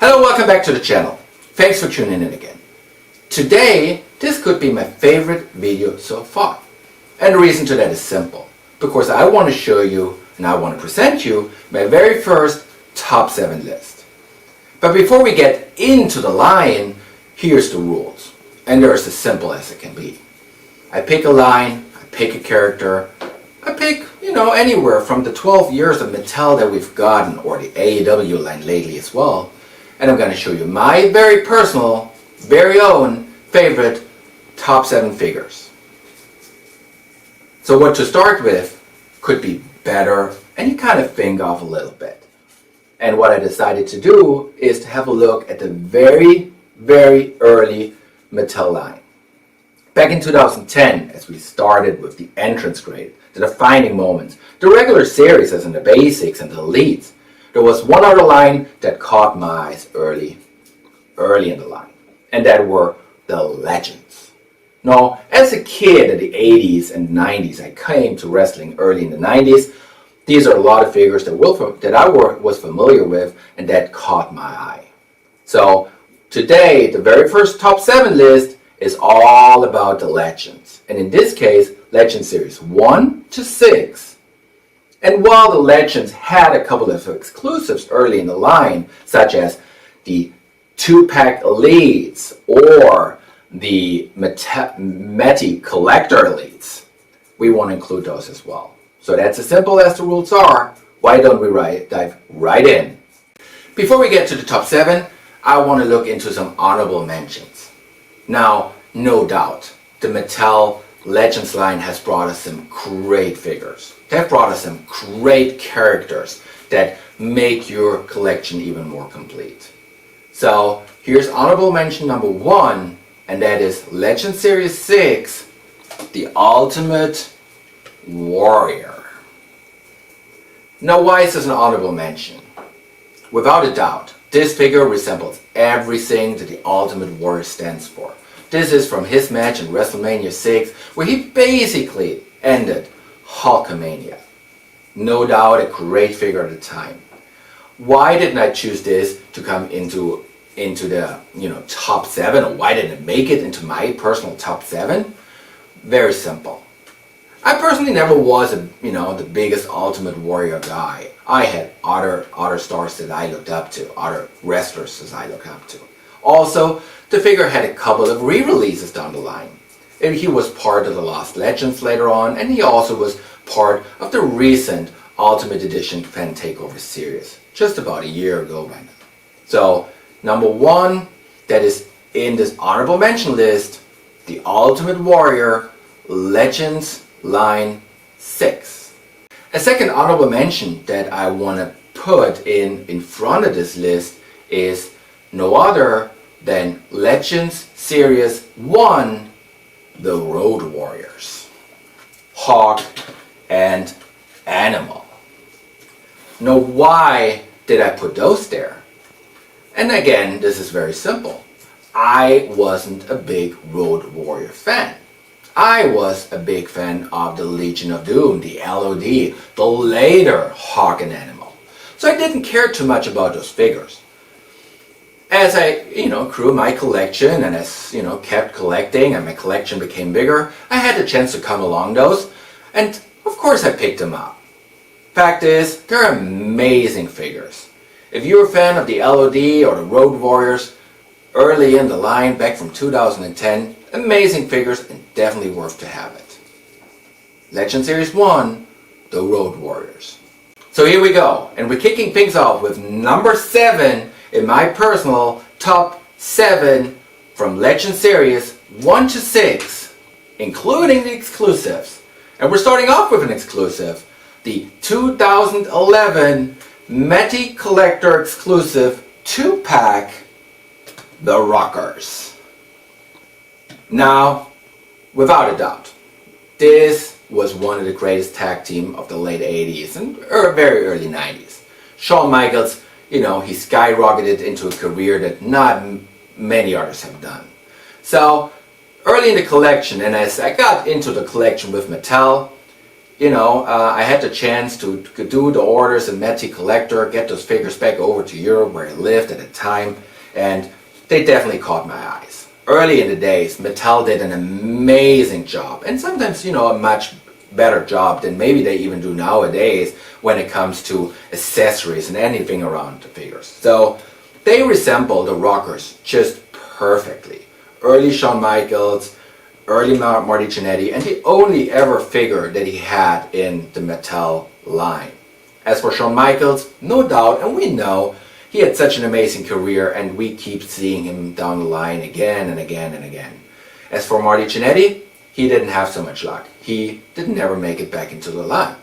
Hello, welcome back to the channel. Thanks for tuning in again. Today, this could be my favorite video so far. And the reason to that is simple. Because I want to show you, and I want to present you, my very first top 7 list. But before we get into the line, here's the rules. And they're as simple as it can be. I pick a line, I pick a character, I pick, anywhere from the 12 years of Mattel that we've gotten, or the AEW line lately as well. And I'm going to show you my very personal, very own favorite top 7 figures. So what to start with could be better, and you kind of think of a little bit. And what I decided to do is to have a look at the very, very early Mattel line. Back in 2010, as we started with the entrance grade, the defining moments, the regular series as in the basics and the elites, there was one other line that caught my eyes early in the line, and that were the Legends. Now, as a kid in the 80s and 90s, I came to wrestling early in the 90s. These are a lot of figures that I was familiar with and that caught my eye. So today, the very first top 7 list is all about the Legends. And in this case, Legend Series 1 to 6. And while the Legends had a couple of exclusives early in the line, such as the 2-pack Elites or the MattyCollector Elites, we want to include those as well. So that's as simple as the rules are. Why don't we dive right in? Before we get to the top 7, I want to look into some honorable mentions. Now, no doubt, the Mattel Legends line has brought us some great figures. They've brought us some great characters that make your collection even more complete. So here's honorable mention number 1, and that is Legend Series 6, the Ultimate Warrior. Now, why is this an honorable mention? Without a doubt, this figure resembles everything that the Ultimate Warrior stands for. This is from his match in WrestleMania 6, where he basically ended Hulkamania. No doubt a great figure at the time. Why didn't I choose this to come into the top 7, or why didn't it make it into my personal top 7? Very simple. I personally never was the biggest Ultimate Warrior guy. I had other stars that I looked up to, other wrestlers that I looked up to. Also, the figure had a couple of re-releases down the line. And he was part of the Lost Legends later on, and he also was part of the recent Ultimate Edition Fan Takeover series, just about a year ago right now. So, number 1, that is in this honorable mention list, the Ultimate Warrior Legends Line 6. A second honorable mention that I want to put in front of this list is no other than Legends Series 1, the Road Warriors, Hawk and Animal. Now, why did I put those there? And again, this is very simple. I wasn't a big Road Warrior fan. I was a big fan of the Legion of Doom, the LOD, the later Hawk and Animal. So I didn't care too much about those figures. As I, grew my collection and as, kept collecting and my collection became bigger, I had the chance to come along those, and of course I picked them up. Fact is, they're amazing figures. If you're a fan of the LOD or the Road Warriors, early in the line back from 2010, amazing figures and definitely worth to have it. Legend Series 1, the Road Warriors. So here we go, and we're kicking things off with number 7 in my personal top 7 from Legend Series 1 to 6, including the exclusives. And we're starting off with an exclusive, the 2011 MattyCollector exclusive 2-pack, the Rockers. Now, without a doubt, this was one of the greatest tag team of the late 80s and very early 90s. Shawn Michaels, he skyrocketed into a career that not many others have done. So, early in the collection, and as I got into the collection with Mattel, I had the chance to do the orders in MattyCollector, get those figures back over to Europe where I lived at the time, and they definitely caught my eyes. Early in the days, Mattel did an amazing job, and sometimes, a much better job than maybe they even do nowadays when it comes to accessories and anything around the figures. So they resemble the rockers just perfectly. Early Shawn Michaels, early Marty Jannetty, and the only ever figure that he had in the Mattel line. As for Shawn Michaels, no doubt, and we know, he had such an amazing career, and we keep seeing him down the line again and again and again. As for Marty Jannetty, he didn't have so much luck. He didn't ever make it back into the line.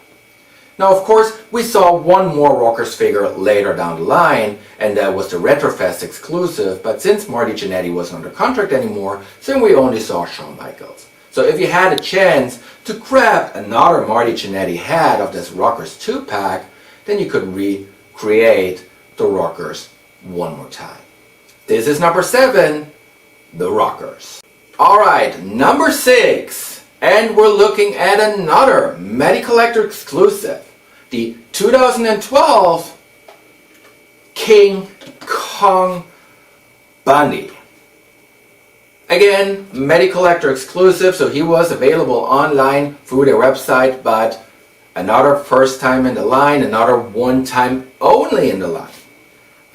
Now, of course, we saw one more Rockers figure later down the line, and that was the Retrofest exclusive, but since Marty Jannetty wasn't under contract anymore, then we only saw Shawn Michaels. So if you had a chance to grab another Marty Jannetty head of this Rockers 2-pack, then you could recreate the Rockers one more time. This is number 7, the Rockers. Alright, number 6. And we're looking at another MattyCollector exclusive, the 2012 King Kong Bundy. Again, MattyCollector exclusive, so he was available online through their website, but another first time in the line, another one time only in the line.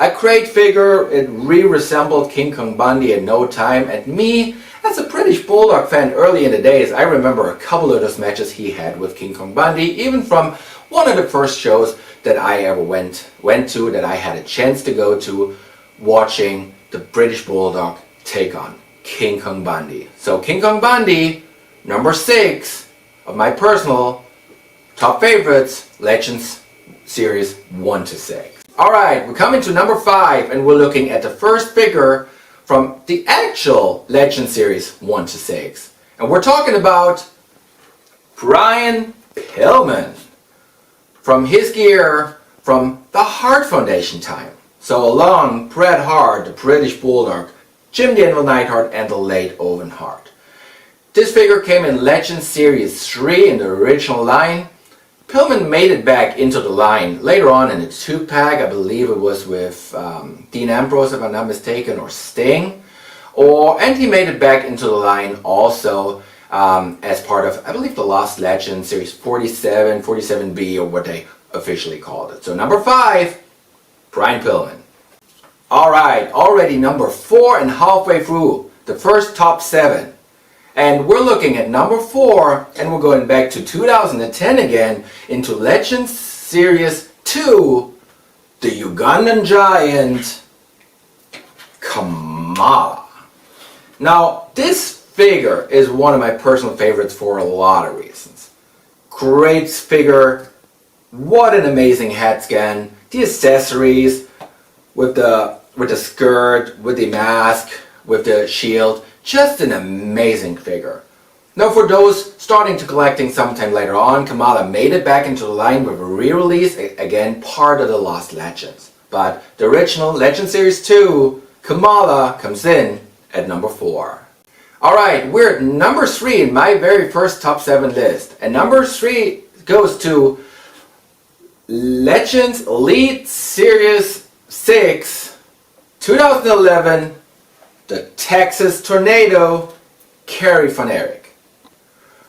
A great figure, it resembled King Kong Bundy in no time, and me, as a British Bulldog fan early in the days, I remember a couple of those matches he had with King Kong Bundy, even from one of the first shows that I ever went to, that I had a chance to go to, watching the British Bulldog take on King Kong Bundy. So King Kong Bundy, number 6 of my personal top favorites, Legends Series 1 to 6. Alright, we're coming to number 5, and we're looking at the first figure from the actual Legend Series 1 to 6. And we're talking about Brian Pillman. From his gear from the Hart Foundation time. So along Bret Hart, the British Bulldog, Jim the Anvil Neidhart, and the late Owen Hart. This figure came in Legend Series 3 in the original line. Pillman made it back into the line later on in a 2-pack. I believe it was with Dean Ambrose, if I'm not mistaken, or Sting. And he made it back into the line also as part of, I believe, the Lost Legend Series 47, 47B, or what they officially called it. So number 5, Brian Pillman. Alright, already number 4 and halfway through the first top 7. And we're looking at number 4, and we're going back to 2010 again, into Legends Series 2, the Ugandan Giant, Kamala. Now, this figure is one of my personal favorites for a lot of reasons. Great figure, what an amazing head scan, the accessories, with the skirt, with the mask, with the shield. Just an amazing figure. Now for those starting to collecting sometime later on, Kamala made it back into the line with a re-release, again part of the Lost Legends. But the original Legend Series 2, Kamala comes in at number 4. Alright, we're at number 3 in my very first top 7 list. And number 3 goes to Legends Elite Series 6, 2011, the Texas Tornado, Kerry Von Erich.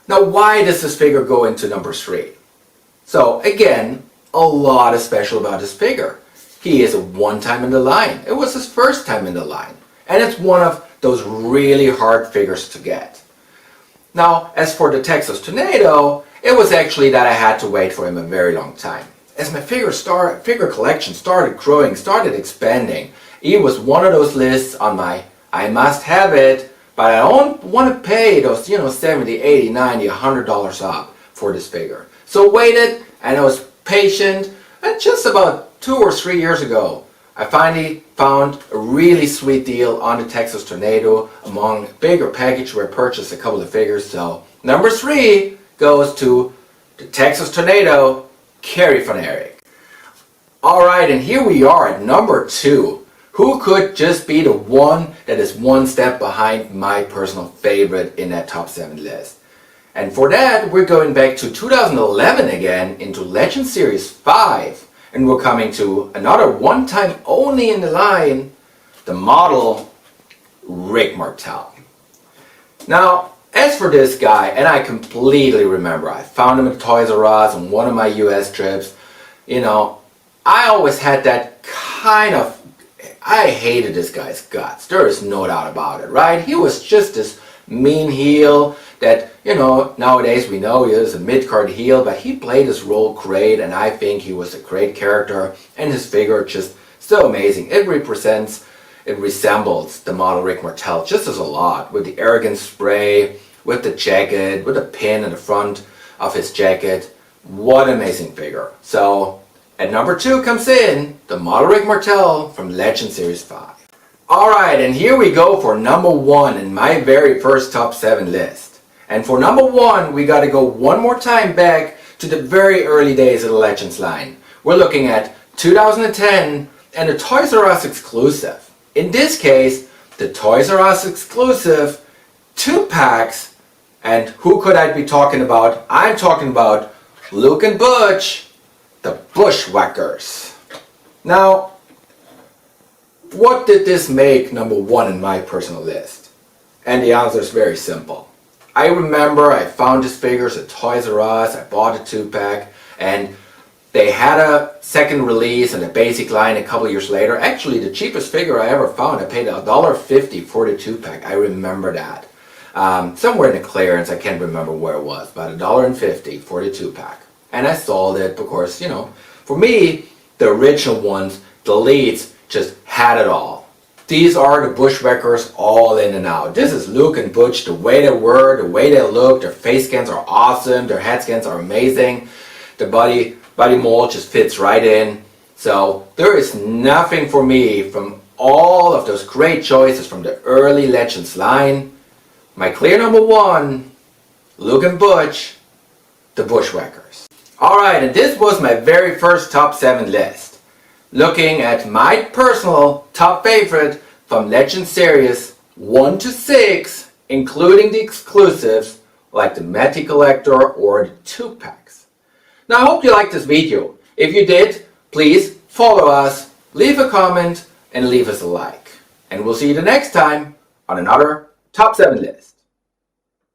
Now, why does this figure go into number 3? So, again, a lot is special about this figure. He is a one-time in the line. It was his first time in the line. And it's one of those really hard figures to get. Now, as for the Texas Tornado, it was actually that I had to wait for him a very long time. As my figure collection started growing, started expanding, he was one of those lists on my I must have it, but I don't want to pay those, $70, $80, $90, $100 up for this figure. So waited, and I was patient, and just about 2 or 3 years ago, I finally found a really sweet deal on the Texas Tornado among a bigger package where I purchased a couple of figures. So number 3 goes to the Texas Tornado, Kerry Von Erich. Alright, and here we are at number 2. Who could just be the one that is one step behind my personal favorite in that top 7 list? And for that, we're going back to 2011 again into Legends Series 5. And we're coming to another one time only in the line, the model Rick Martel. Now, as for this guy, and I completely remember, I found him at Toys R Us on one of my US trips. You know, I always had that kind of, I hated this guy's guts. There is no doubt about it, right? He was just this mean heel that, you know, nowadays we know he is a mid-card heel, but he played his role great, and I think he was a great character, and his figure just so amazing. It resembles the model Rick Martel just as a lot, with the arrogant spray, with the jacket, with the pin in the front of his jacket. What an amazing figure. So at number 2 comes in the model Rick Martel from Legends Series 5. Alright, and here we go for number 1 in my very first top 7 list. And for number 1, we gotta go one more time back to the very early days of the Legends line. We're looking at 2010 and a Toys R Us exclusive. In this case, the Toys R Us exclusive 2-packs. And who could I be talking about? I'm talking about Luke and Butch, the Bushwhackers. Now, what did this make number 1 in my personal list? And the answer is very simple. I remember I found these figures at Toys R Us, I bought a 2-pack, and they had a second release in the basic line a couple years later. Actually, the cheapest figure I ever found, I paid $1.50 for the 2-pack. I remember that. Somewhere in the clearance, I can't remember where it was, but $1.50 for the 2-pack. And I sold it because, you know, for me, the original ones, the leads, just had it all. These are the Bushwhackers all in and out. This is Luke and Butch, the way they were, the way they look, their face scans are awesome, their head scans are amazing, the body mold just fits right in. So there is nothing for me from all of those great choices from the early Legends line. My clear number 1, Luke and Butch, the Bushwhackers. Alright, and this was my very first top 7 list. Looking at my personal top favorite from Legends Series 1 to 6, including the exclusives like the MattyCollector or the 2-packs. Now I hope you liked this video. If you did, please follow us, leave a comment, and leave us a like. And we'll see you the next time on another top 7 list.